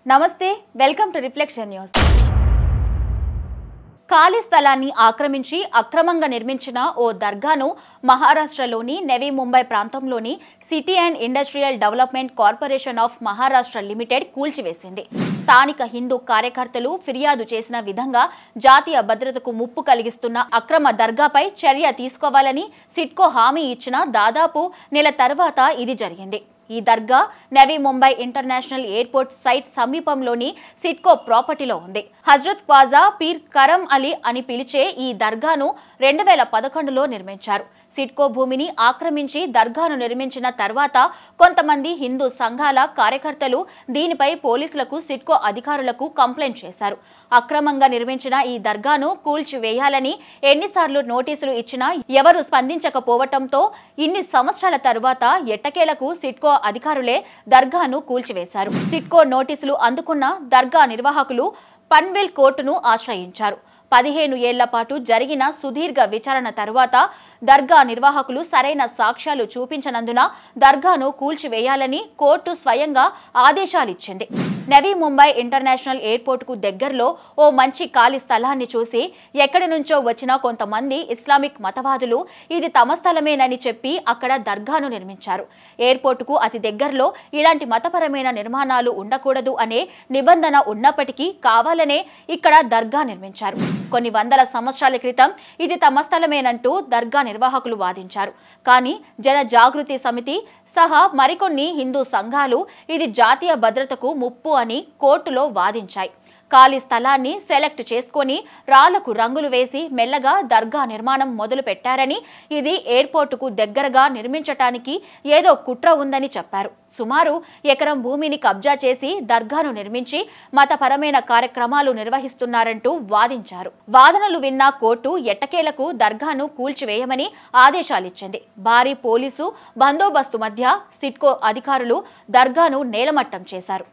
నమస్తే, welcome to reflection news. ఖాళీ స్థలాన్ని ఆక్రమించి అక్రమంగా నిర్మించిన ఓ దర్గాను మహారాష్ట్రలోని నవీ ముంబై ప్రాంతంలోని city and industrial development corporation of Maharashtra limited కూల్చివేసింది. స్థానిక హిందూ కార్యకర్తలు ఫిర్యాదు చేసిన విధంగా జాతీయ భద్రతకు ముప్పు కలిగిస్తున్న అక్రమ దర్గాపై చర్య తీసుకోవాలని సిట్కో హామీ ఇచ్చిన దాదాపు నెల తర్వాత ఇది జరిగింది. ఈ దర్గా నవీ ముంబై ఇంటర్నేషనల్ ఎయిర్పోర్ట్ సైట్ సమీపంలోని సిట్కో ప్రాపర్టీలో ఉంది. హజ్రత్ ఖ్వాజా పీర్ కరం అలీ అని పిలిచే ఈ దర్గాను 2011లో నిర్మించారు. సిట్కో భూమిని ఆక్రమించి దర్గాను నిర్మించిన తర్వాత కొంతమంది హిందూ సంఘాల కార్యకర్తలు దీనిపై పోలీసులకు, సిట్కో అధికారులకు కంప్లైంట్ చేశారు. అక్రమంగా నిర్మించిన ఈ దర్గాను కూల్చివేయాలని ఎన్నిసార్లు నోటీసులు ఇచ్చినా ఎవరు స్పందించకపోవడంతో ఇన్ని సంవత్సరాల తర్వాత ఎట్టకేలకు సిట్కో అధికారులే దర్గాను కూల్చివేశారు. సిట్కో నోటీసులు అందుకున్న దర్గా నిర్వాహకులు పన్వేల్ కోర్టును ఆశ్రయించారు. 15 ఏళ్ల పాటు జరిగిన సుదీర్ఘ విచారణ తరువాత దర్గా నిర్వాహకులు సరైన సాక్ష్యాలు చూపించనందున దర్గాను కూల్చివేయాలని కోర్టు స్వయంగా ఆదేశాలిచ్చింది. నవీ ముంబై ఇంటర్నేషనల్ ఎయిర్పోర్ట్ కు దగ్గరలో ఓ మంచి ఖాళీ స్థలాన్ని చూసి ఎక్కడి నుంచో వచ్చిన కొంతమంది ఇస్లామిక్ మతవాదులు ఇది తమ స్థలమేనని చెప్పి అక్కడ దర్గాను నిర్మించారు. ఎయిర్పోర్టుకు అతి దగ్గరలో ఇలాంటి మతపరమైన నిర్మాణాలు ఉండకూడదు అనే నిబంధన ఉన్నప్పటికీ కావాలనే ఇక్కడ దర్గా నిర్మించారు. కొన్ని వందల సంవత్సరాల క్రితం ఇది తమ స్థలమేనంటూ దర్గా నిర్వాహకులు వాదించారు. కానీ జన జాగృతి సమితి సహా మరికొన్ని హిందూ సంఘాలు ఇది జాతీయ భద్రతకు ముప్పు అని కోర్టులో వాదించాయి. ఖాళీ స్థలాన్ని సెలెక్ట్ చేసుకొని రాళ్లకు రంగులు వేసి మెల్లగా దర్గా నిర్మాణం మొదలు పెట్టారని, ఇది ఎయిర్పోర్టుకు దగ్గరగా నిర్మించటానికి ఏదో కుట్ర ఉందని చెప్పారు. సుమారు ఎకరం భూమిని కబ్జా చేసి దర్గాను నిర్మించి మతపరమైన కార్యక్రమాలు నిర్వహిస్తున్నారంటూ వాదించారు. వాదనలు విన్న కోర్టు ఎట్టకేలకు దర్గాను కూల్చివేయమని ఆదేశాలిచ్చింది. భారీ పోలీసు బందోబస్తు మధ్య సిట్కో అధికారులు దర్గాను నేలమట్టం చేశారు.